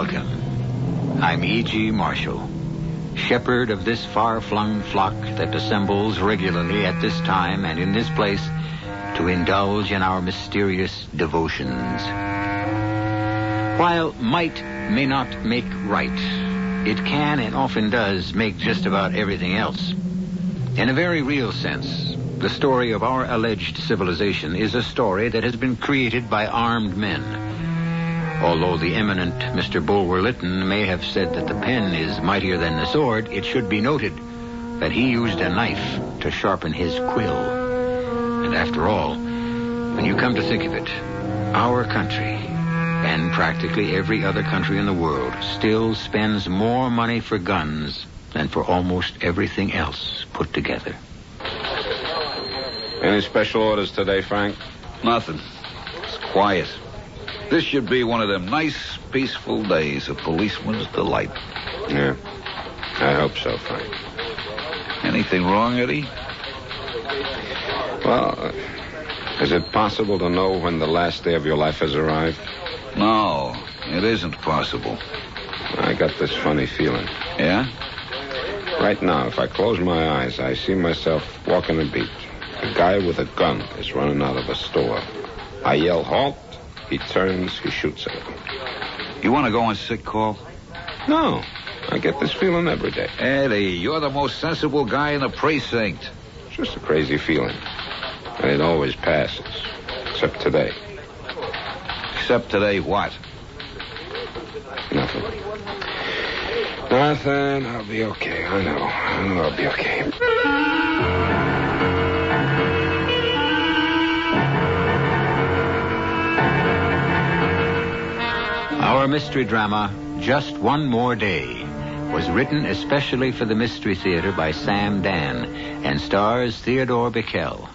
Welcome. I'm E.G. Marshall, shepherd of this far-flung flock that assembles regularly at this time and in this place to indulge in our mysterious devotions. While might may not make right, it can and often does make just about everything else. In a very real sense, the story of our alleged civilization is a story that has been created by armed men. Although the eminent Mr. Bulwer Lytton may have said that the pen is mightier than the sword, it should be noted that he used a knife to sharpen his quill. And after all, when you come to think of it, our country, and practically every other country in the world, still spends more money for guns than for almost everything else put together. Any special orders today, Frank? Nothing. It's quiet. This should be one of them nice, peaceful days, a policeman's delight. Yeah, I hope so, Frank. Anything wrong, Eddie? Well, is it possible to know when the last day of your life has arrived? No, it isn't possible. I got this funny feeling. Yeah? Right now, if I close my eyes, I see myself walking the beach. A guy with a gun is running out of a store. I yell, halt. He turns, he shoots at him. You want to go on sick call? No, I get this feeling every day. Eddie, you're the most sensible guy in the precinct. It's just a crazy feeling. And it always passes. Except today. Except today, what? Nothing. Nothing. I'll be okay. I know I'll be okay. Our mystery drama, Just One More Day, was written especially for the Mystery Theater by Sam Dann and stars Theodore Bikel.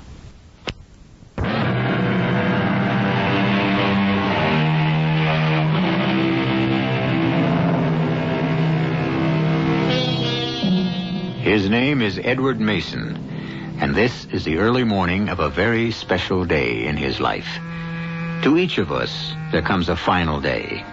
His name is Edward Mason, and this is the early morning of a very special day in his life. To each of us, there comes a final day.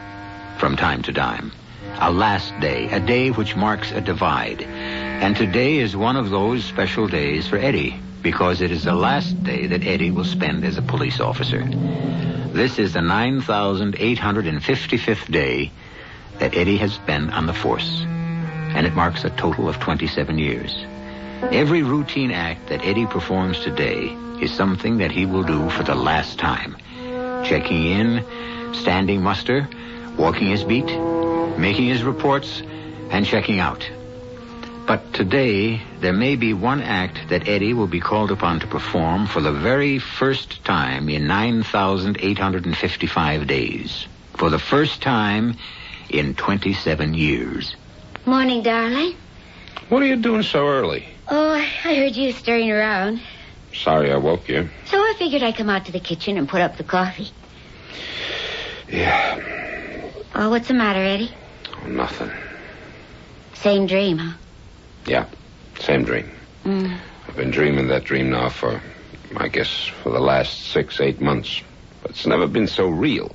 From time to time. A last day, a day which marks a divide. And today is one of those special days for Eddie, because it is the last day that Eddie will spend as a police officer. This is the 9,855th day that Eddie has been on the force, and it marks a total of 27 years. Every routine act that Eddie performs today is something that he will do for the last time. Checking in, standing muster, walking his beat, making his reports, and checking out. But today, there may be one act that Eddie will be called upon to perform for the very first time in 9,855 days. For the first time in 27 years. Morning, darling. What are you doing so early? Oh, I heard you stirring around. Sorry I woke you. So I figured I'd come out to the kitchen and put up the coffee. Yeah. Oh, what's the matter, Eddie? Oh, nothing. Same dream, huh? Yeah, same dream. I've been dreaming that dream now for, I guess, for the last 6-8 months. But it's never been so real.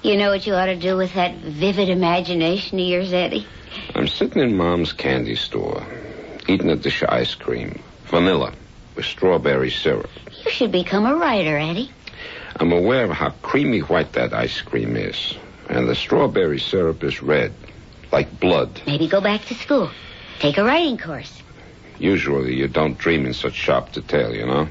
You know what you ought to do with that vivid imagination of yours, Eddie? I'm sitting in Mom's candy store, eating a dish of ice cream, vanilla, with strawberry syrup. You should become a writer, Eddie. I'm aware of how creamy white that ice cream is. And the strawberry syrup is red, like blood. Maybe go back to school. Take a writing course. Usually you don't dream in such sharp detail, you know. And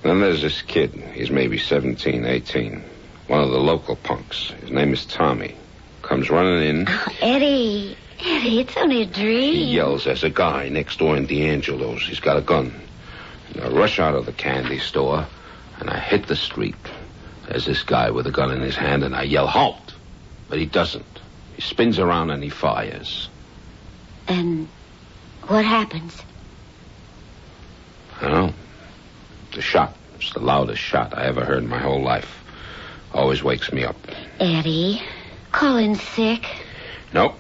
then there's this kid. He's maybe 17, 18. One of the local punks. His name is Tommy. Comes running in. Oh, Eddie, it's only a dream. He yells, there's a guy next door in D'Angelo's. He's got a gun. And I rush out of the candy store, and I hit the street. There's this guy with a gun in his hand, and I yell, halt! But he doesn't. He spins around and he fires. And what happens? I don't know. The shot. It's the loudest shot I ever heard in my whole life. Always wakes me up. Eddie, call in sick. Nope.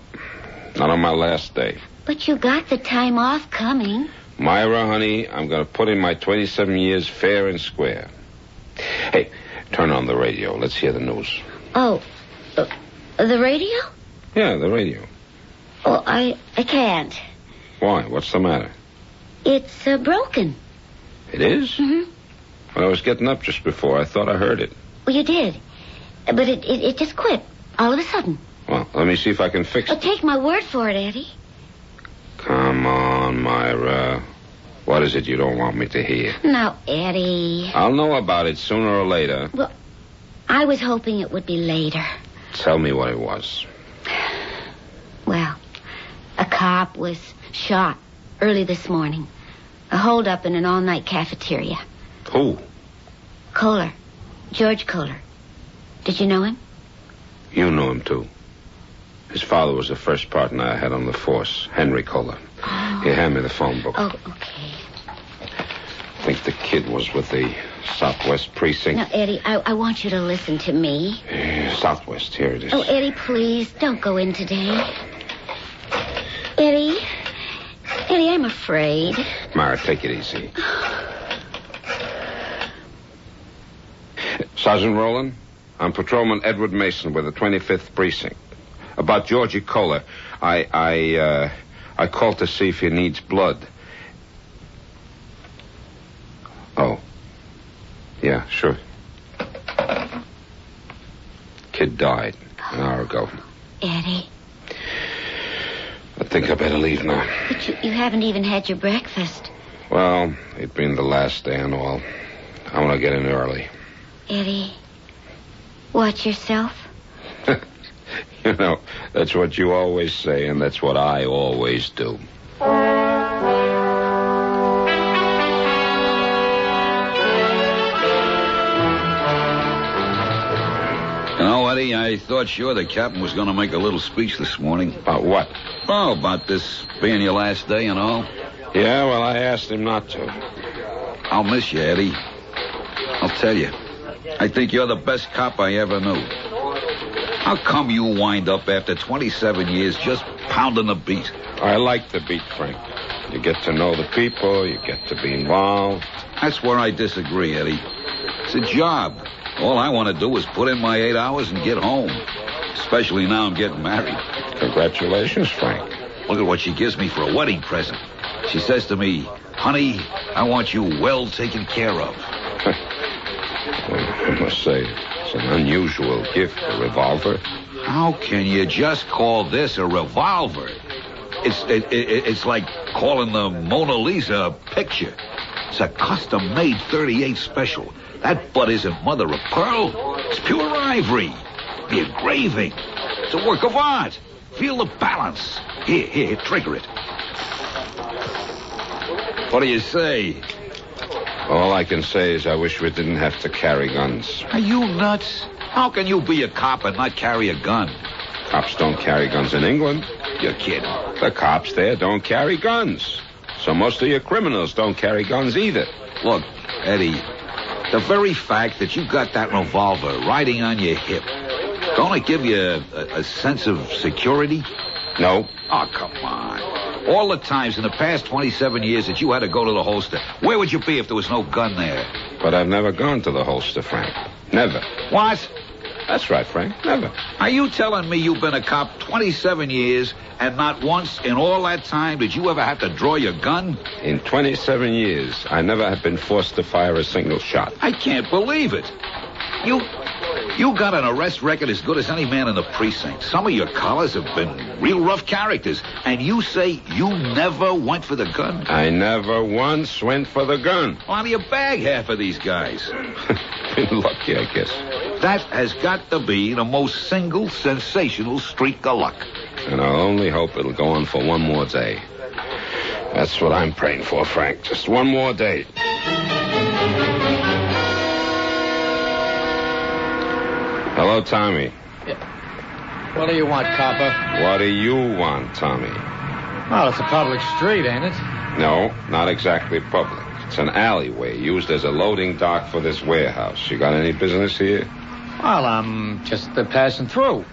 Not on my last day. But you got the time off coming. Myra, honey, I'm going to put in my 27 years fair and square. Hey, turn on the radio. Let's hear the news. Oh, the radio? Yeah, the radio. Oh, I can't. Why? What's the matter? It's broken. It is? Mm-hmm. When I was getting up just before, I thought I heard it. Well, you did. But it just quit all of a sudden. Well, let me see if I can fix it. Take my word for it, Eddie. Come on, Myra. What is it you don't want me to hear? Now, Eddie. I'll know about it sooner or later. Well, I was hoping it would be later. Tell me what it was. Well, a cop was shot early this morning. A holdup in an all-night cafeteria. Who? Kohler. George Kohler. Did you know him? You knew him, too. His father was the first partner I had on the force, Henry Kohler. Oh. He handed me the phone book. Oh, okay. I think the kid was with the Southwest Precinct. Now, Eddie, I want you to listen to me. Southwest, here it is. Oh, Eddie, please, don't go in today. Eddie, I'm afraid. Myra, take it easy. Sergeant Rowland, I'm Patrolman Edward Mason with the 25th Precinct. About Georgie Kohler, I called to see if he needs blood. Oh. Yeah, sure. Kid died an hour ago. Eddie. I think I better leave now. But you haven't even had your breakfast. Well, it being the last day and all, I want to get in early. Eddie, watch yourself. You know, that's what you always say, and that's what I always do. You know, Eddie, I thought sure the captain was going to make a little speech this morning. About what? Oh, about this being your last day and all. Yeah, well, I asked him not to. I'll miss you, Eddie. I'll tell you. I think you're the best cop I ever knew. How come you wind up after 27 years just pounding the beat? I like the beat, Frank. You get to know the people, you get to be involved. That's where I disagree, Eddie. It's a job. All I want to do is put in my 8 hours and get home. Especially now I'm getting married. Congratulations, Frank. Look at what she gives me for a wedding present. She says to me, honey, I want you well taken care of. Well, I must say, it's an unusual gift, a revolver. How can you just call this a revolver? It's like calling the Mona Lisa a picture. It's a custom-made 38 special. That butt isn't mother of pearl. It's pure ivory. The engraving. It's a work of art. Feel the balance. Here, trigger it. What do you say? All I can say is I wish we didn't have to carry guns. Are you nuts? How can you be a cop and not carry a gun? Cops don't carry guns in England. You're kidding. The cops there don't carry guns. So most of your criminals don't carry guns either. Look, Eddie, the very fact that you got that revolver riding on your hip, don't it give you a sense of security? No. Oh, come on. All the times in the past 27 years that you had to go to the holster, where would you be if there was no gun there? But I've never gone to the holster, Frank. Never. What? That's right, Frank. Never. Are you telling me you've been a cop 27 years and not once in all that time did you ever have to draw your gun? In 27 years, I never have been forced to fire a single shot. I can't believe it. You got an arrest record as good as any man in the precinct. Some of your collars have been real rough characters. And you say you never went for the gun? I never once went for the gun. Why do you bag half of these guys? Been lucky, I guess. That has got to be the most single sensational streak of luck. And I'll only hope it'll go on for one more day. That's what I'm praying for, Frank. Just one more day. Hello, Tommy. Yeah. What do you want, copper? What do you want, Tommy? Well, it's a public street, ain't it? No, not exactly public. It's an alleyway used as a loading dock for this warehouse. You got any business here? Well, I'm just passing through.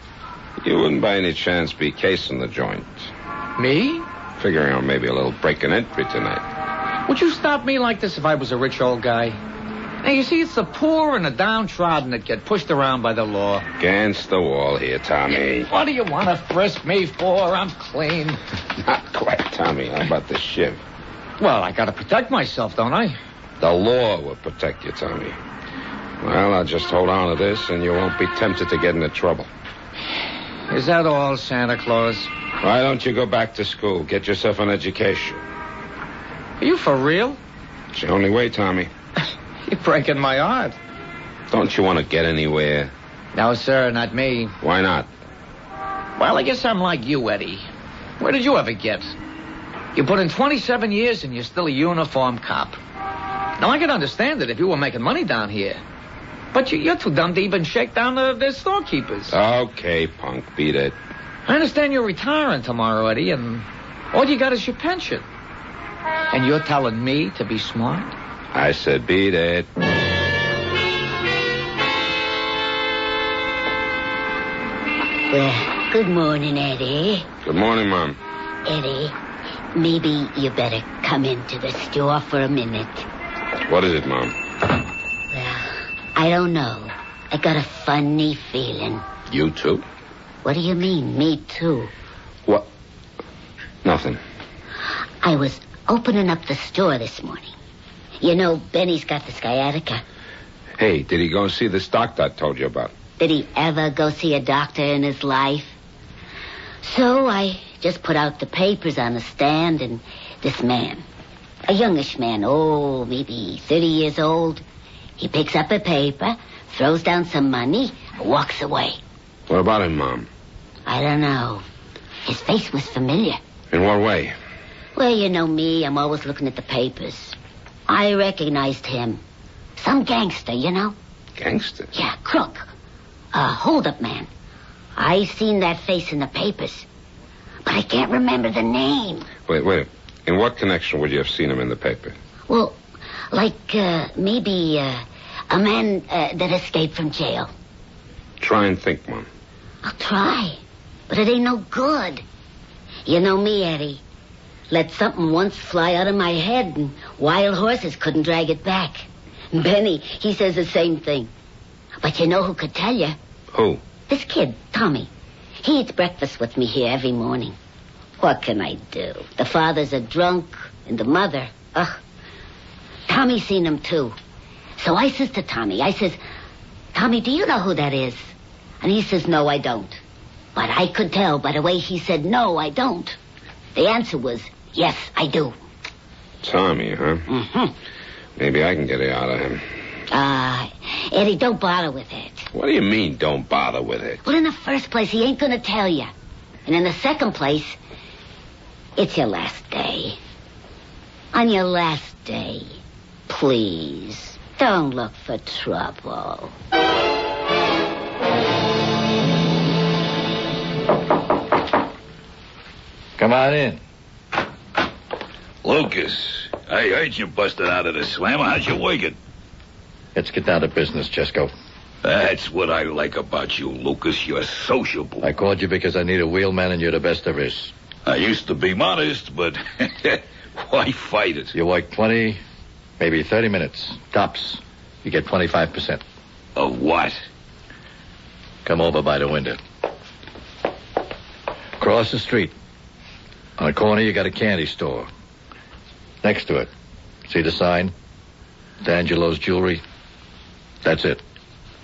You wouldn't by any chance be casing the joint. Me? Figuring on maybe a little break and entry tonight. Would you stop me like this if I was a rich old guy? Now, you see, it's the poor and the downtrodden that get pushed around by the law. Against the wall here, Tommy. What do you want to frisk me for? I'm clean. Not quite, Tommy. How about the shiv? Well, I got to protect myself, don't I? The law will protect you, Tommy. Well, I'll just hold on to this, and you won't be tempted to get into trouble. Is that all, Santa Claus? Why don't you go back to school? Get yourself an education. Are you for real? It's the only way, Tommy. You're breaking my heart. Don't you want to get anywhere? No, sir, not me. Why not? Well, I guess I'm like you, Eddie. Where did you ever get? You put in 27 years and you're still a uniform cop. Now, I can understand it if you were making money down here. But you're too dumb to even shake down the storekeepers. Okay, punk, beat it. I understand you're retiring tomorrow, Eddie, and all you got is your pension. And you're telling me to be smart? I said beat it. Well, good morning, Eddie. Good morning, Mom. Eddie, maybe you better come into the store for a minute. What is it, Mom? Well, I don't know. I got a funny feeling. You too? What do you mean, me too? What? Nothing. I was opening up the store this morning. You know, Benny's got the sciatica. Hey, did he go see this doctor I told you about? Did he ever go see a doctor in his life? So I just put out the papers on the stand, and this man, a youngish man, maybe 30 years old, he picks up a paper, throws down some money, and walks away. What about him, Mom? I don't know. His face was familiar. In what way? Well, you know me, I'm always looking at the papers. I recognized him. Some gangster, you know? Gangster? Yeah, crook. A hold-up man. I seen that face in the papers. But I can't remember the name. Wait. In what connection would you have seen him in the paper? Well, like, maybe, a man that escaped from jail. Try and think, Mom. I'll try. But it ain't no good. You know me, Eddie. Let something once fly out of my head, and wild horses couldn't drag it back. Benny, he says the same thing. But you know who could tell you? Who? This kid, Tommy. He eats breakfast with me here every morning. What can I do? The father's a drunk, and the mother, Tommy's seen him, too. So I says to Tommy, Tommy, do you know who that is? And he says, no, I don't. But I could tell by the way he said, no, I don't. The answer was, yes, I do. Tommy, huh? Mm-hmm. Maybe I can get it out of him. Eddie, don't bother with it. What do you mean, don't bother with it? Well, in the first place, he ain't gonna tell you. And in the second place, it's your last day. On your last day, please, don't look for trouble. Come on in. Lucas, I heard you busted out of the slammer. How's you working? Let's get down to business, Jesco. That's what I like about you, Lucas. You're sociable. I called you because I need a wheelman, and you're the best there is. I used to be modest, but why fight it? You work 20, maybe 30 minutes. Tops. You get 25%. Of what? Come over by the window. Cross the street. On the corner, you got a candy store. Next to it, see the sign? D'Angelo's Jewelry. That's it.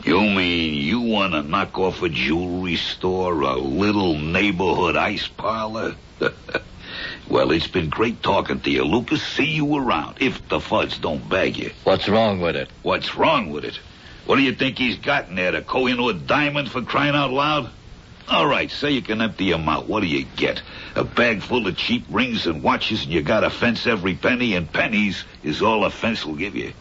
You mean you want to knock off a jewelry store, a little neighborhood ice parlor? Well, it's been great talking to you, Lucas. See you around, if the fuzz don't bag you. What's wrong with it? What's wrong with it? What do you think he's got in there, the Koh-i-Noor diamond, for crying out loud? All right, say you can empty him out. What do you get? A bag full of cheap rings and watches, and you got to fence every penny, and pennies is all a fence will give you.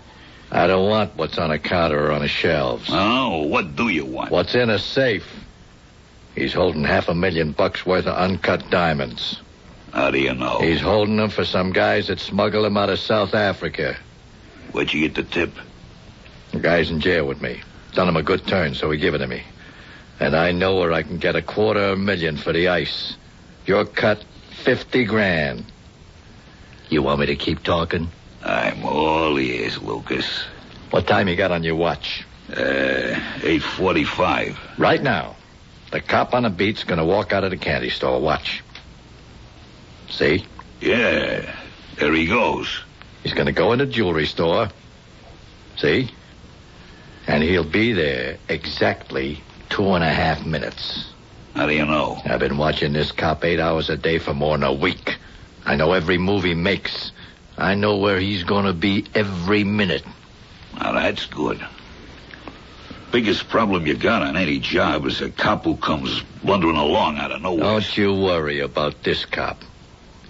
I don't want what's on a counter or on the shelves. Oh, what do you want? What's in a safe? He's holding $500,000 worth of uncut diamonds. How do you know? He's holding them for some guys that smuggle them out of South Africa. Where'd you get the tip? The guy's in jail with me. Done him a good turn, so he give it to me. And I know where I can get $250,000 for the ice. Your cut, $50,000. You want me to keep talking? I'm all ears, Lucas. What time you got on your watch? 8:45. Right now. The cop on the beat's gonna walk out of the candy store. Watch. See? Yeah, there he goes. He's gonna go in the jewelry store. See? And he'll be there exactly 2.5 minutes. How do you know? I've been watching this cop 8 hours a day for more than a week. I know every move he makes. I know where he's gonna be every minute. Now, that's good. Biggest problem you got on any job is a cop who comes blundering along out of nowhere. Don't you worry about this cop.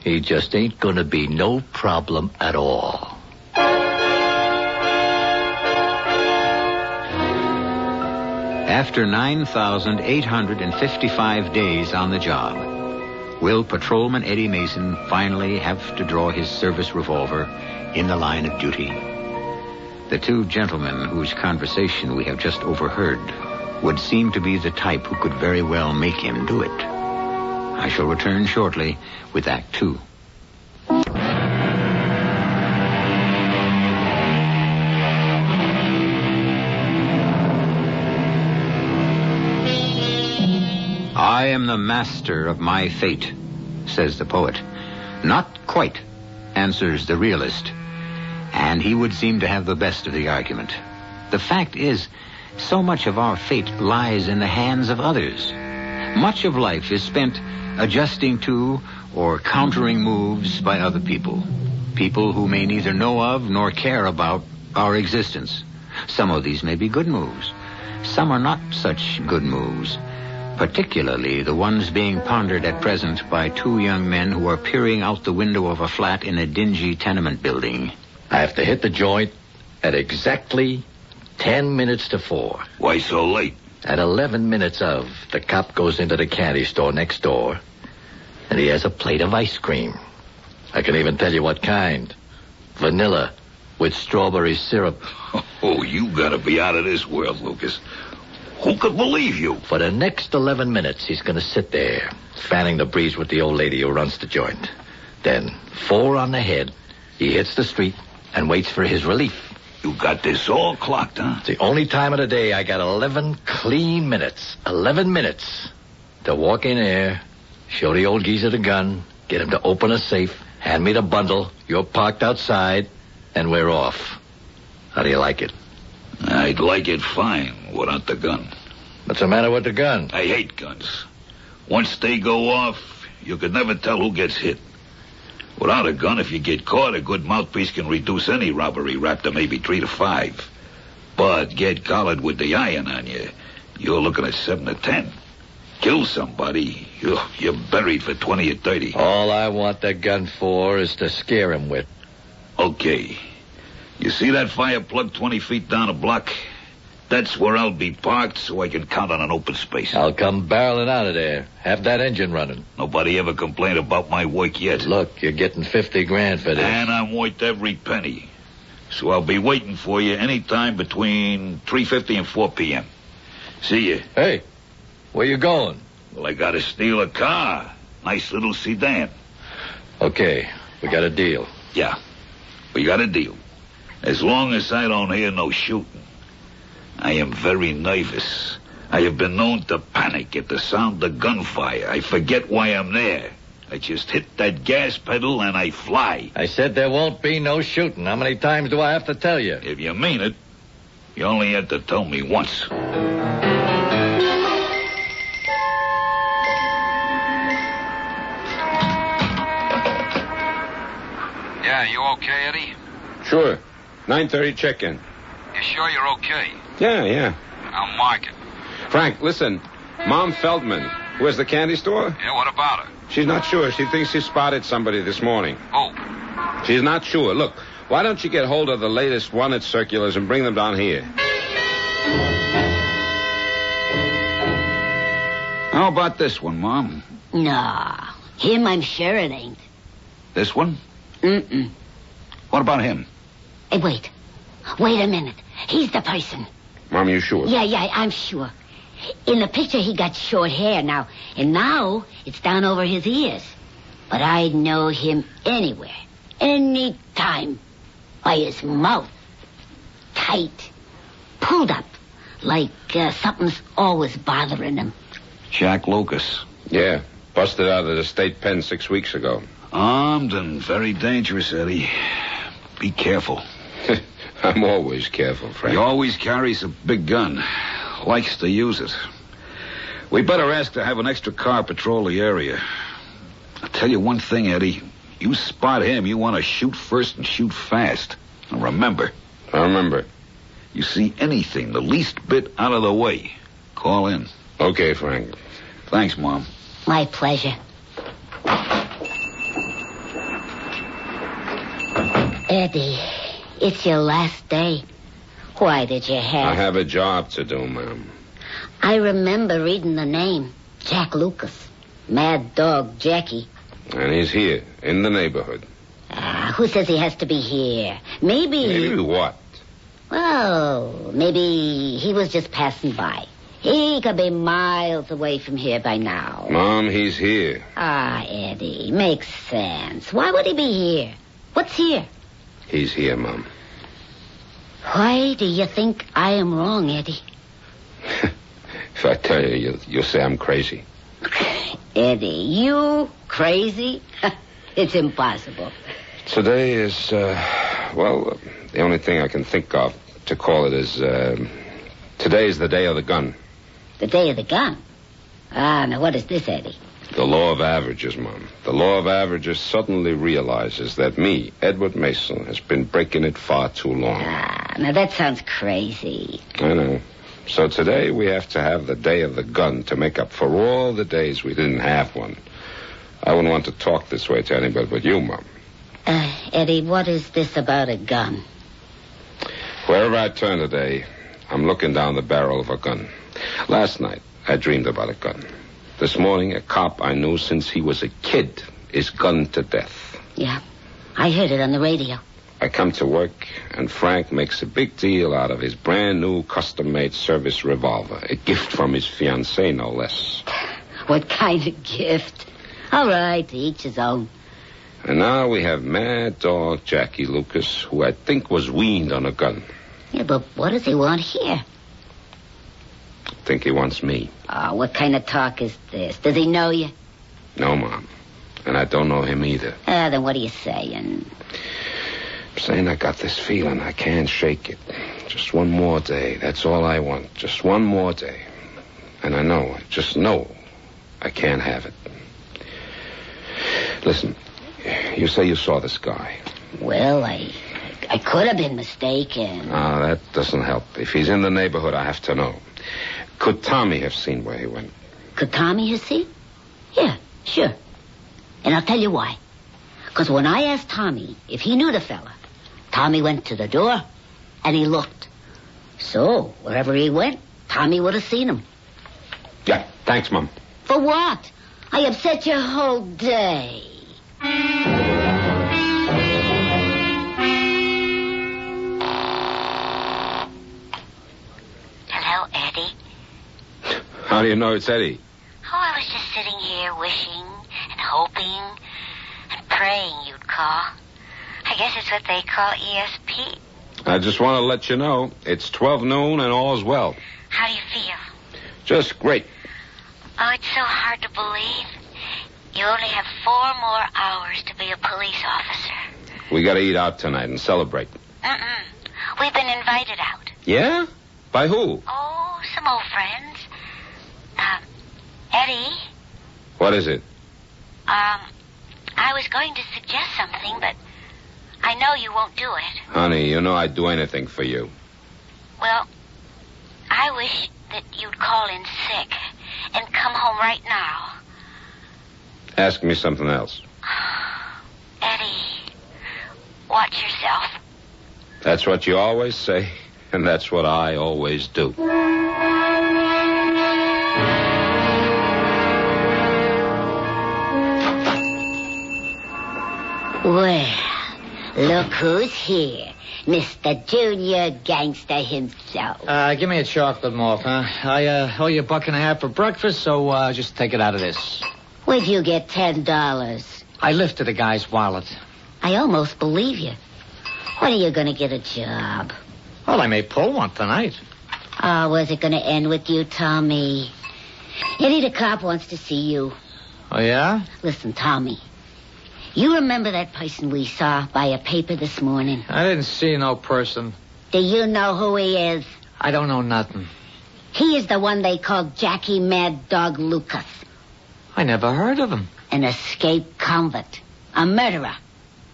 He just ain't gonna be no problem at all. After 9,855 days on the job, will Patrolman Eddie Mason finally have to draw his service revolver in the line of duty? The two gentlemen whose conversation we have just overheard would seem to be the type who could very well make him do it. I shall return shortly with Act 2. I am the master of my fate, says the poet. Not quite, answers the realist. And he would seem to have the best of the argument. The fact is, so much of our fate lies in the hands of others. Much of life is spent adjusting to or countering moves by other people. People who may neither know of nor care about our existence. Some of these may be good moves. Some are not such good moves. Particularly the ones being pondered at present by two young men who are peering out the window of a flat in a dingy tenement building. I have to hit the joint at exactly 10 minutes to 4. Why so late? At 11 minutes of, the cop goes into the candy store next door, and he has a plate of ice cream. I can even tell you what kind. Vanilla with strawberry syrup. Oh, you gotta be out of this world, Lucas. Who could believe you? For the next 11 minutes, he's going to sit there, fanning the breeze with the old lady who runs the joint. Then, 4 on the head, he hits the street and waits for his relief. You got this all clocked, huh? It's the only time of the day I got 11 clean minutes. 11 minutes to walk in there, show the old geezer the gun, get him to open a safe, hand me the bundle, you're parked outside, and we're off. How do you like it? I'd like it fine without the gun. What's the matter with the gun? I hate guns. Once they go off, you could never tell who gets hit. Without a gun, if you get caught, a good mouthpiece can reduce any robbery rap to maybe 3 to 5. But get collared with the iron on you, you're looking at 7 to 10. Kill somebody, you're buried for 20 or 30. All I want the gun for is to scare him with. Okay. You see that fire plug 20 feet down the block? That's where I'll be parked so I can count on an open space. I'll come barreling out of there. Have that engine running. Nobody ever complained about my work yet. Look, you're getting $50,000 for this. And I'm worth every penny. So I'll be waiting for you any time between 3:50 and 4 p.m. See you. Hey, where you going? Well, I gotta steal a car. Nice little sedan. Okay, we got a deal. Yeah, we got a deal. As long as I don't hear no shooting. I am very nervous. I have been known to panic at the sound of gunfire. I forget why I'm there. I just hit that gas pedal and I fly. I said there won't be no shooting. How many times do I have to tell you? If you mean it, you only had to tell me once. Yeah, you okay, Eddie? Sure. 9:30 check-in. You sure you're okay? Yeah. I'll mark it. Frank, listen. Mom Feldman, who has the candy store? Yeah, what about her? She's not sure. She thinks she spotted somebody this morning. Oh, She's not sure. Look, why don't you get hold of the latest wanted circulars and bring them down here? How about this one, Mom? Nah, him I'm sure it ain't. This one? Mm-mm. What about him? Hey, wait a minute. He's the person. Mom, you sure? Yeah, I'm sure. In the picture, he got short hair now, and now it's down over his ears. But I'd know him anywhere, any time, by his mouth. tight, pulled up, like something's always bothering him. Jack Lucas. Yeah, busted out of the state pen 6 weeks ago. Armed and very dangerous, Eddie. Be careful. I'm always careful, Frank. He always carries a big gun. Likes to use it. We better ask to have an extra car patrol the area. I'll tell you one thing, Eddie. You spot him, you want to shoot first and shoot fast. And remember. I remember. You see anything the least bit out of the way, call in. Okay, Frank. Thanks, Mom. My pleasure. Eddie, it's your last day. Why did you have... I have a job to do, Ma'am. I remember reading the name. Jack Lucas. Mad Dog Jackie. And he's here, in the neighborhood. Who says he has to be here? Maybe... Maybe what? Well, maybe he was just passing by. He could be miles away from here by now. Mom, he's here. Eddie, makes sense. Why would he be here? What's here? He's here, Mom. Why do you think I am wrong, Eddie? If I tell you, you'll say I'm crazy. Eddie, you crazy? It's impossible. Today is, the only thing I can think of to call it is, today is the day of the gun. The day of the gun? Now what is this, Eddie? The law of averages, Mom. The law of averages suddenly realizes that me, Edward Mason, has been breaking it far too long. Now that sounds crazy. I know. So today we have to have the day of the gun to make up for all the days we didn't have one. I wouldn't want to talk this way to anybody but you, Mom. Eddie, what is this about a gun? Wherever I turn today, I'm looking down the barrel of a gun. Last night, I dreamed about a gun. This morning, a cop I knew since he was a kid is gunned to death. Yeah, I heard it on the radio. I come to work, and Frank makes a big deal out of his brand-new custom-made service revolver. A gift from his fiancée, no less. What kind of gift? All right, to each his own. And now we have Mad Dog Jackie Lucas, who I think was weaned on a gun. Yeah, but what does he want here? I think he wants me. What kind of talk is this? Does he know you? No, Mom. And I don't know him either. Then what are you saying? I'm saying I got this feeling. I can't shake it. Just one more day. That's all I want. Just one more day. And I just know I can't have it. Listen, you say you saw this guy. Well, I could have been mistaken. That doesn't help. If he's in the neighborhood, I have to know. Could Tommy have seen where he went? Could Tommy have seen? Yeah, sure. And I'll tell you why. Because when I asked Tommy if he knew the fella, Tommy went to the door and he looked. So, wherever he went, Tommy would have seen him. Yeah, thanks, Mom. For what? I upset your whole day. Hello, Eddie. How do you know it's Eddie? Oh, I was just sitting here wishing and hoping and praying you'd call. I guess it's what they call ESP. I just want to let you know it's 12 noon and all's well. How do you feel? Just great. Oh, it's so hard to believe. You only have 4 more hours to be a police officer. We got to eat out tonight and celebrate. We've been invited out. Yeah? By who? Oh, some old friends. Eddie? What is it? I was going to suggest something, but I know you won't do it. Honey, you know I'd do anything for you. Well, I wish that you'd call in sick and come home right now. Ask me something else. Eddie, watch yourself. That's what you always say, and that's what I always do. Well, look who's here. Mr. Junior Gangster himself. Give me a chocolate malt, huh? I owe you $1.50 for breakfast, so just take it out of this. Where'd you get $10? I lifted a guy's wallet. I almost believe you. When are you going to get a job? Well, I may pull one tonight. Oh, was it going to end with you, Tommy? Eddie the cop wants to see you. Oh, yeah? Listen, Tommy. You remember that person we saw by a paper this morning? I didn't see no person. Do you know who he is? I don't know nothing. He is the one they called Jackie Mad Dog Lucas. I never heard of him. An escaped convict. A murderer.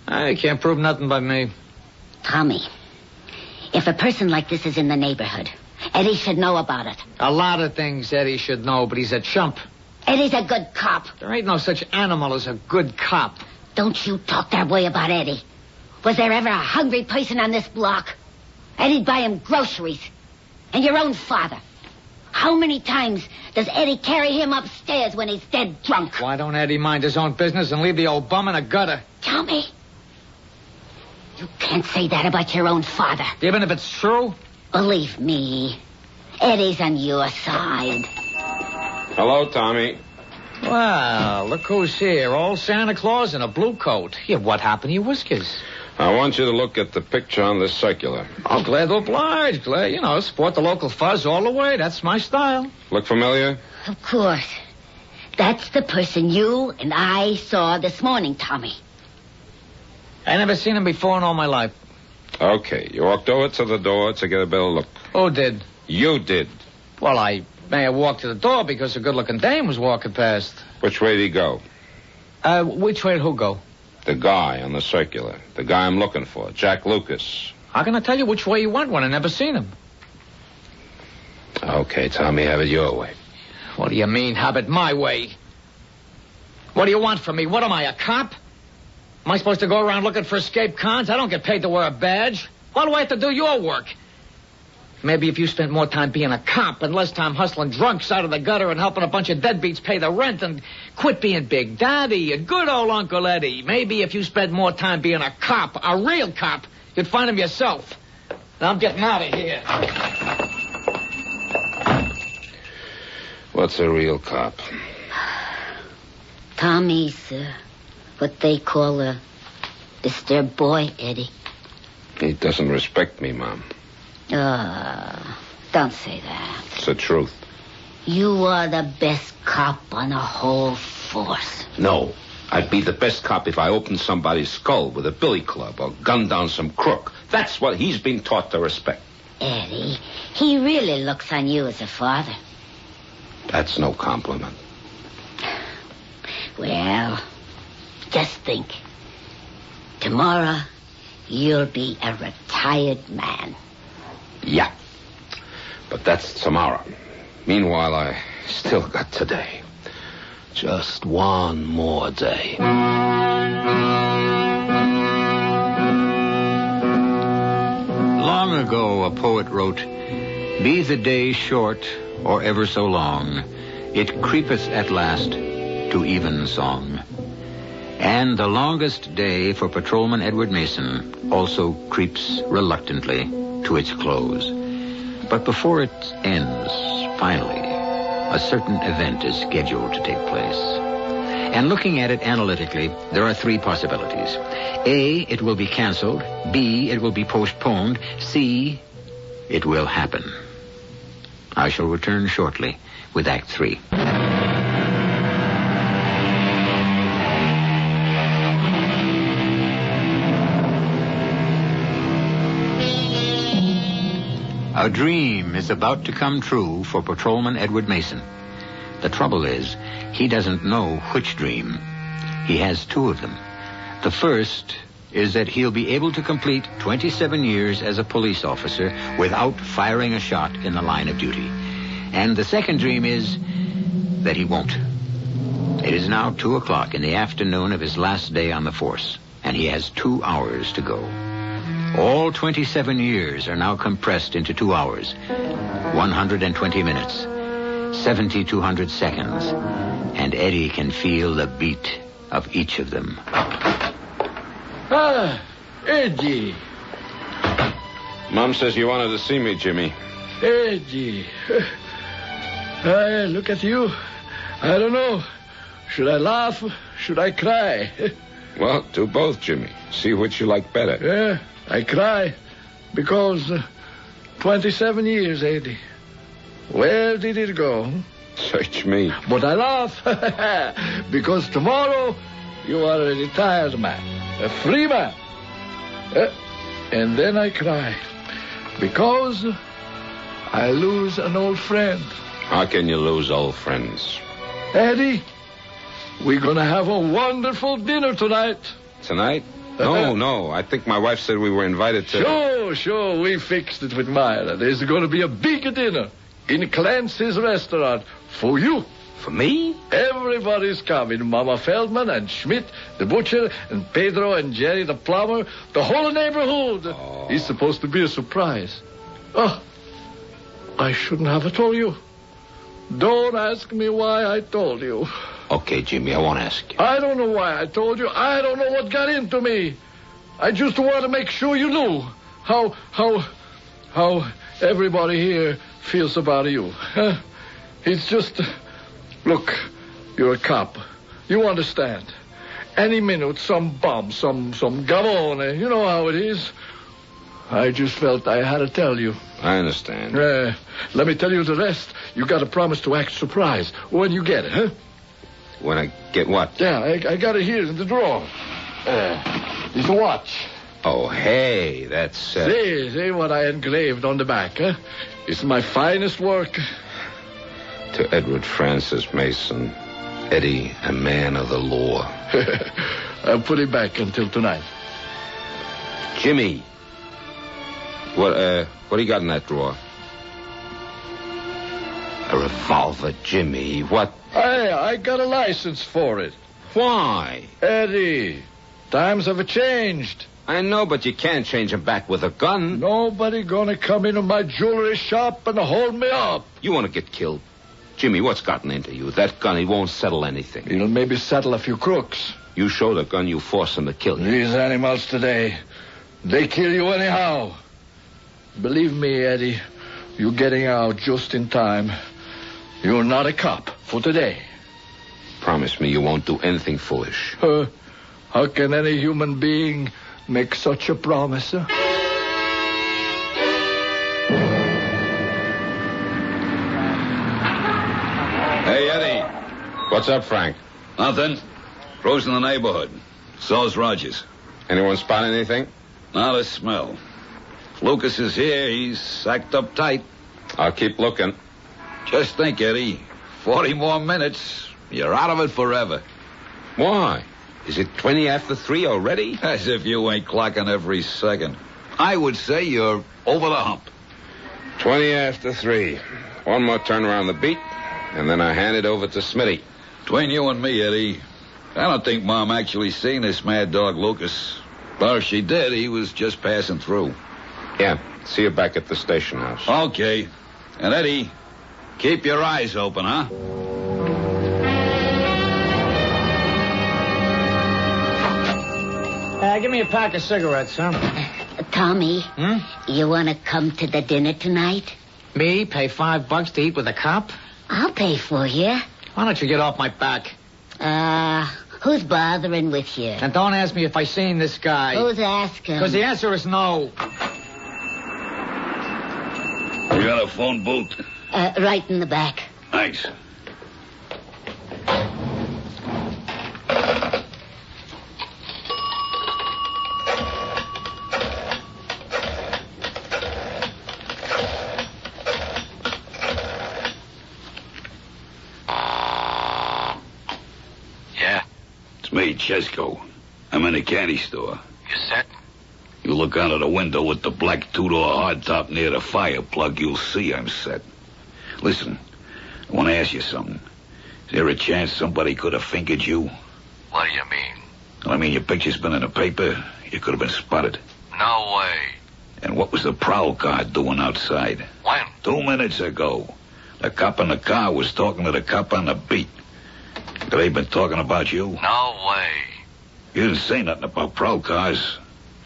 I can't prove nothing by me. Tommy, if a person like this is in the neighborhood, Eddie should know about it. A lot of things Eddie should know, but he's a chump. Eddie's a good cop. There ain't no such animal as a good cop. Don't you talk that way about Eddie. Was there ever a hungry person on this block? Eddie'd buy him groceries. And your own father. How many times does Eddie carry him upstairs when he's dead drunk? Why don't Eddie mind his own business and leave the old bum in a gutter? Tommy, you can't say that about your own father. Even if it's true? Believe me, Eddie's on your side. Hello, Tommy. Well, look who's here. Old Santa Claus in a blue coat. Yeah, what happened to your whiskers? I want you to look at the picture on this circular. Oh, glad to oblige, glad. You know, support the local fuzz all the way. That's my style. Look familiar? Of course. That's the person you and I saw this morning, Tommy. I never seen him before in all my life. Okay, you walked over to the door to get a better look. Who did? You did. Well, I may have walked to the door because a good-looking dame was walking past. Which way did he go? Which way did who go? The guy on the circular. The guy I'm looking for, Jack Lucas. How can I tell you which way he went when I never seen him? Okay, Tommy, have it your way. What do you mean, have it my way? What do you want from me? What am I, a cop? Am I supposed to go around looking for escaped cons? I don't get paid to wear a badge. Why do I have to do your work? Maybe if you spent more time being a cop and less time hustling drunks out of the gutter and helping a bunch of deadbeats pay the rent and quit being Big Daddy and good old Uncle Eddie. Maybe if you spent more time being a cop, a real cop, you'd find him yourself. Now I'm getting out of here. What's a real cop? Tommy's what they call a disturbed boy, Eddie. He doesn't respect me, Mom. Don't say that. It's the truth. You are the best cop on the whole force. No. I'd be the best cop if I opened somebody's skull with a billy club or gunned down some crook. That's what he's been taught to respect. Eddie, he really looks on you as a father. That's no compliment. Well, just think. Tomorrow, you'll be a retired man. Yeah. But that's tomorrow. Meanwhile, I still got today. Just one more day. Long ago, a poet wrote, "Be the day short or ever so long, it creepeth at last to even song." And the longest day for Patrolman Edward Mason also creeps reluctantly to its close. But before it ends, finally, a certain event is scheduled to take place. And looking at it analytically, there are three possibilities. A, it will be canceled. B, it will be postponed. C, it will happen. I shall return shortly with Act 3. A dream is about to come true for Patrolman Edward Mason. The trouble is, he doesn't know which dream. He has two of them. The first is that he'll be able to complete 27 years as a police officer without firing a shot in the line of duty. And the second dream is that he won't. It is now 2 o'clock in the afternoon of his last day on the force, and he has 2 hours to go. All 27 years are now compressed into 2 hours, 120 minutes, 7,200 seconds, and Eddie can feel the beat of each of them. Ah, Eddie. Mom says you wanted to see me, Jimmy. Eddie. Look at you. I don't know. Should I laugh? Should I cry? Well, do both, Jimmy. See which you like better. Yeah, I cry because 27 years, Eddie. Where did it go? Search me. But I laugh because tomorrow you are a retired man, a free man. And then I cry because I lose an old friend. How can you lose old friends? Eddie, we're going to have a wonderful dinner tonight. Tonight? No. I think my wife said we were invited to... Sure. We fixed it with Myra. There's going to be a big dinner in Clancy's restaurant for you. For me? Everybody's coming. Mama Feldman and Schmidt, the butcher, and Pedro and Jerry, the plumber. The whole neighborhood. Oh. It's supposed to be a surprise. Oh, I shouldn't have told you. Don't ask me why I told you. Okay, Jimmy, I won't ask you. I don't know why I told you. I don't know what got into me. I just want to make sure you knew how everybody here feels about you. It's just... Look, you're a cop. You understand. Any minute, some bomb, some gavone. You know how it is. I just felt I had to tell you. I understand. Let me tell you the rest. You got to promise to act surprised when you get it, huh? When I get what? Yeah, I got it here in the drawer. It's a watch. Oh, hey, that's... See what I engraved on the back, huh? It's my finest work. To Edward Francis Mason, Eddie, a man of the law. I'll put it back until tonight. Jimmy. What do you got in that drawer? A revolver, Jimmy. What? Hey, I got a license for it. Why? Eddie, times have changed. I know, but you can't change him back with a gun. Nobody gonna come into my jewelry shop and hold me up. You want to get killed? Jimmy, what's gotten into you? That gun, it won't settle anything. It'll maybe settle a few crooks. You show the gun, you force them to kill you. These animals today, they kill you anyhow. Believe me, Eddie, you're getting out just in time. You're not a cop for today. Promise me you won't do anything foolish. How can any human being make such a promise? Huh? Hey, Eddie. What's up, Frank? Nothing. Cruising the neighborhood. So's Rogers. Anyone spot anything? Not a smell. If Lucas is here, he's sacked up tight. I'll keep looking. Just think, Eddie. 40 more minutes. You're out of it forever. Why? Is it 20 after 3 already? As if you ain't clocking every second. I would say you're over the hump. 20 after 3. One more turn around the beat, and then I hand it over to Smitty. Between you and me, Eddie, I don't think Mom actually seen this mad dog Lucas. But if she did, he was just passing through. Yeah, see you back at the station house. Okay. And Eddie, keep your eyes open, huh? Give me a pack of cigarettes, huh? Tommy, you want to come to the dinner tonight? Me pay $5 to eat with a cop? I'll pay for you. Why don't you get off my back? Who's bothering with you? And don't ask me if I seen this guy. Who's asking? Because the answer is no. You got a phone booth? Right in the back. Thanks. It's me, Chesco. I'm in a candy store. You set? You look out of the window with the black two-door hardtop near the fire plug, you'll see I'm set. Listen, I want to ask you something. Is there a chance somebody could have fingered you? What do you mean? Well, I mean, your picture's been in the paper. You could have been spotted. No way. And what was the prowl car doing outside? When? 2 minutes ago. The cop in the car was talking to the cop on the beat. Could they been talking about you? No way. You didn't say nothing about prowl cars.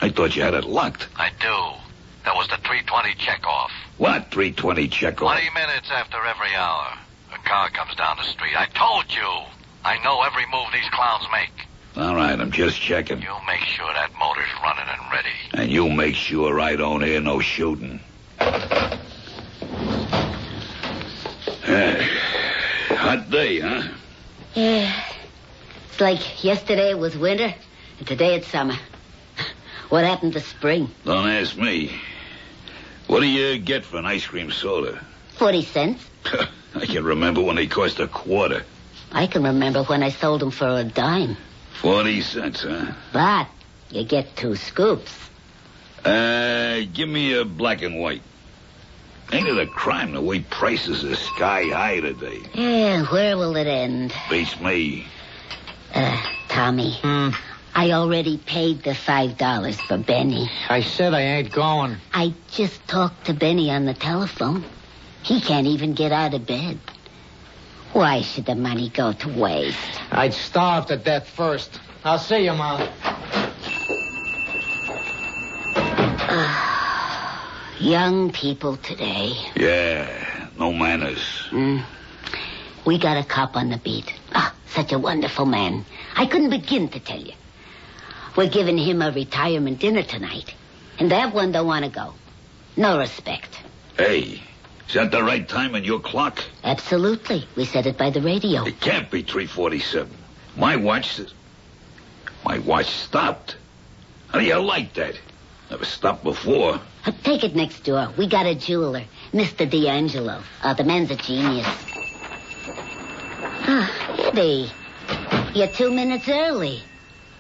I thought you had it locked. I do. That was the 3:20 checkoff. What 3:20 checkoff? 20 minutes after every hour. A car comes down the street. I told you. I know every move these clowns make. All right, I'm just checking. You make sure that motor's running and ready. And you make sure I don't hear no shooting. Hot day, huh? Yeah. It's like yesterday it was winter, and today it's summer. What happened to spring? Don't ask me. What do you get for an ice cream soda? 40 cents. I can remember when they cost a quarter. I can remember when I sold them for a dime. 40 cents, huh? But you get 2 scoops. Give me a black and white. Ain't it a crime the way prices are sky high today? Yeah, where will it end? Beats me. Tommy. I already paid the $5 for Benny. I said I ain't going. I just talked to Benny on the telephone. He can't even get out of bed. Why should the money go to waste? I'd starve to death first. I'll see you, Mom. Young people today. Yeah, no manners. We got a cop on the beat. Such a wonderful man. I couldn't begin to tell you. We're giving him a retirement dinner tonight. And that one don't want to go. No respect. Hey, is that the right time on your clock? Absolutely. We said it by the radio. It can't be 3:47. My watch stopped. How do you like that? Never stopped before. Take it next door. We got a jeweler, Mr. D'Angelo. The man's a genius. Eddie, you're 2 minutes early.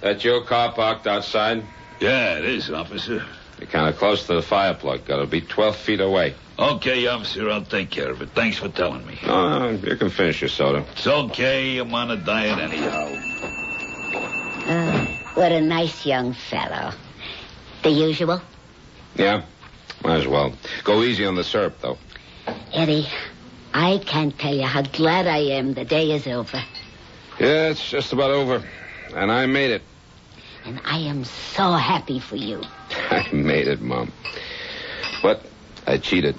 That your car parked outside? Yeah, it is, officer. You're kind of close to the fire plug. Got to be 12 feet away. Okay, officer, I'll take care of it. Thanks for telling me. No, you can finish your soda. It's okay. I'm on a diet anyhow. What a nice young fellow. The usual? Yeah, might as well. Go easy on the syrup, though. Eddie, I can't tell you how glad I am the day is over. Yeah, it's just about over. And I made it. And I am so happy for you. I made it, Mom. But I cheated.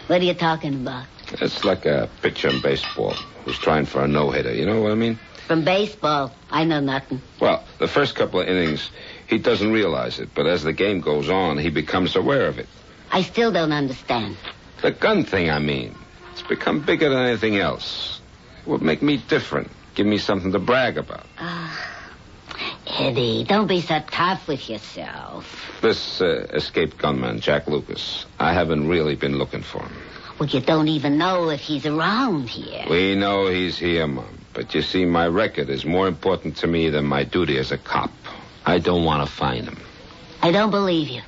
What are you talking about? It's like a pitcher in baseball who's trying for a no-hitter. You know what I mean? From baseball, I know nothing. Well, the first couple of innings, he doesn't realize it. But as the game goes on, he becomes aware of it. I still don't understand. The gun thing, I mean. It's become bigger than anything else. It would make me different. Give me something to brag about. Eddie, don't be so tough with yourself. This escaped gunman, Jack Lucas, I haven't really been looking for him. Well, you don't even know if he's around here. We know he's here, Mom. But you see, my record is more important to me than my duty as a cop. I don't want to find him. I don't believe you.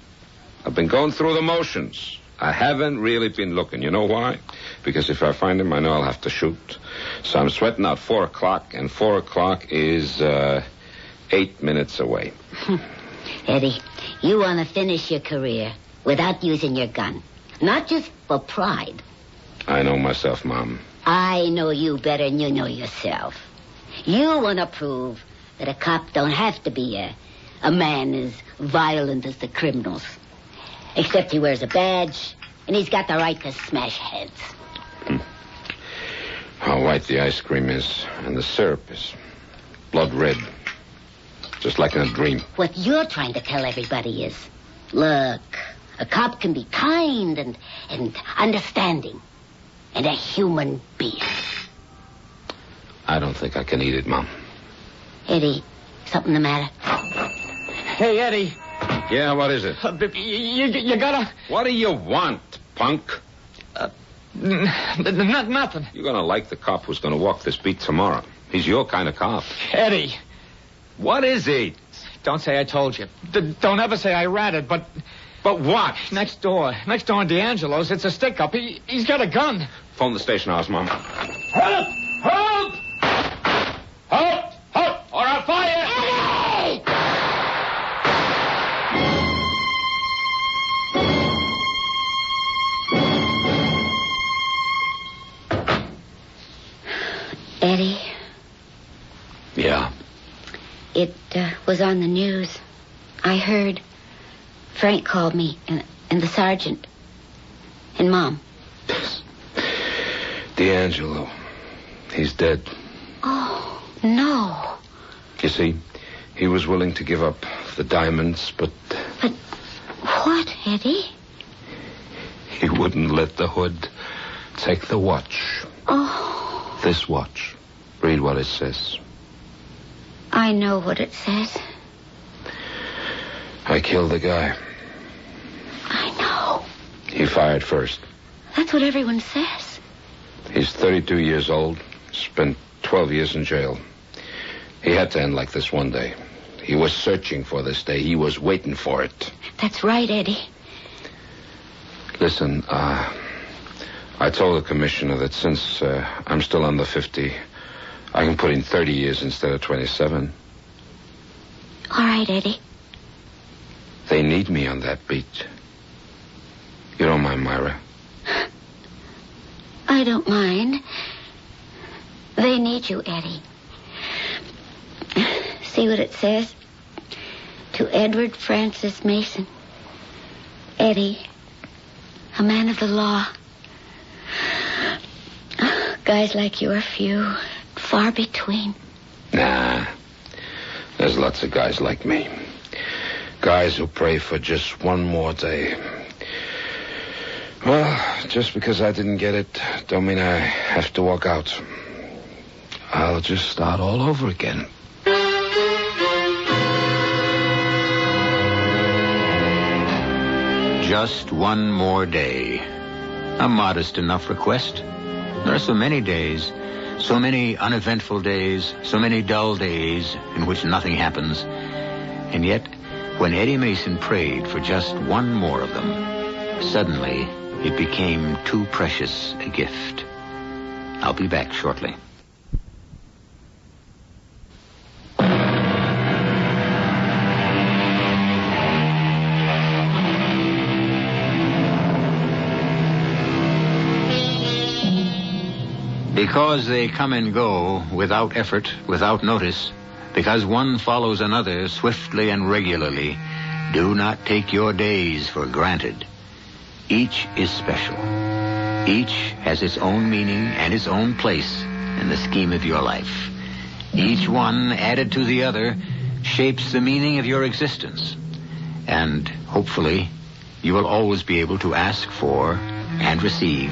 I've been going through the motions. I haven't really been looking. You know why? Because if I find him, I know I'll have to shoot. So I'm sweating out 4 o'clock, and 4 o'clock is 8 minutes away. Eddie, you want to finish your career without using your gun. Not just for pride. I know myself, Mom. I know you better than you know yourself. You want to prove that a cop don't have to be a man as violent as the criminals. Except he wears a badge, and he's got the right to smash heads. How white the ice cream is, and the syrup is blood red. Just like in a dream. What you're trying to tell everybody is, look, a cop can be kind and understanding, and a human being. I don't think I can eat it, Mom. Eddie, something the matter? Hey, Eddie. Yeah, what is it? You gotta... What do you want, punk? Nothing. You're gonna like the cop who's gonna walk this beat tomorrow. He's your kind of cop. Eddie. What is he? Don't say I told you. Don't ever say I ratted, but... But what? Next door in D'Angelo's, it's a stick-up. He's got a gun. Phone the station house, Mom. Help! Help! Help! Help! Or I'll fire! Eddie? Yeah? It was on the news. I heard. Frank called me, and the sergeant. And Mom. D'Angelo. He's dead. Oh, no. You see, he was willing to give up the diamonds, but... But what, Eddie? He wouldn't let the hood take the watch. Oh. This watch. Read what it says. I know what it says. I killed the guy. I know. He fired first. That's what everyone says. He's 32 years old. Spent 12 years in jail. He had to end like this one day. He was searching for this day. He was waiting for it. That's right, Eddie. Listen, I told the commissioner that since I'm still under 50, I can put in 30 years instead of 27. All right, Eddie. They need me on that beat. You don't mind, Myra? I don't mind. They need you, Eddie. See what it says? To Edward Francis Mason. Eddie, a man of the law. Guys like you are few, far between. Nah. There's lots of guys like me. Guys who pray for just one more day. Well, just because I didn't get it, don't mean I have to walk out. I'll just start all over again. Just one more day. A modest enough request. There are so many days, so many uneventful days, so many dull days in which nothing happens. And yet, when Eddie Mason prayed for just one more of them, suddenly it became too precious a gift. I'll be back shortly. Because they come and go without effort, without notice, because one follows another swiftly and regularly, do not take your days for granted. Each is special. Each has its own meaning and its own place in the scheme of your life. Each one, added to the other, shapes the meaning of your existence. And hopefully, you will always be able to ask for and receive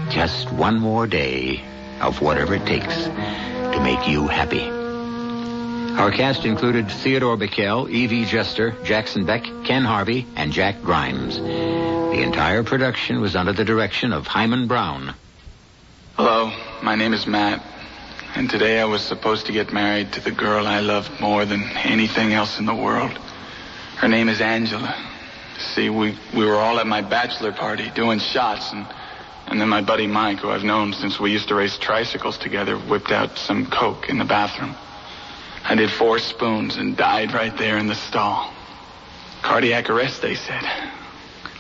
just one more day of whatever it takes to make you happy. Our cast included Theodore Bikel, Evie Jester, Jackson Beck, Ken Harvey, and Jack Grimes. The entire production was under the direction of Himan Brown. Hello, my name is Matt, and today I was supposed to get married to the girl I loved more than anything else in the world. Her name is Angela. See, we were all at my bachelor party doing shots, and then my buddy Mike, who I've known since we used to race tricycles together, whipped out some Coke in the bathroom. I did 4 spoons and died right there in the stall. Cardiac arrest, they said.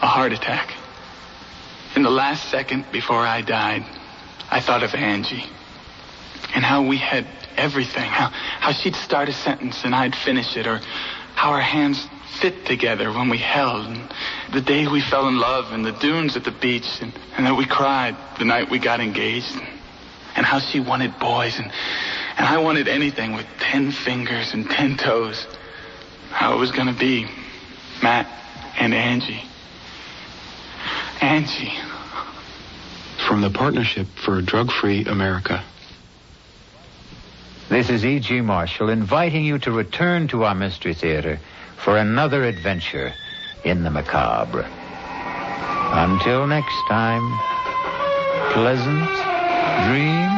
A heart attack. In the last second before I died, I thought of Angie. And how we had everything. How she'd start a sentence and I'd finish it. Or how our hands fit together when we held. And the day we fell in love and the dunes at the beach. And that we cried the night we got engaged. And how she wanted boys. And I wanted anything with 10 fingers and 10 toes. How it was going to be. Matt and Angie. Angie. From the Partnership for a Drug-Free America. This is E.G. Marshall inviting you to return to our Mystery Theater for another adventure in the macabre. Until next time, pleasant dreams.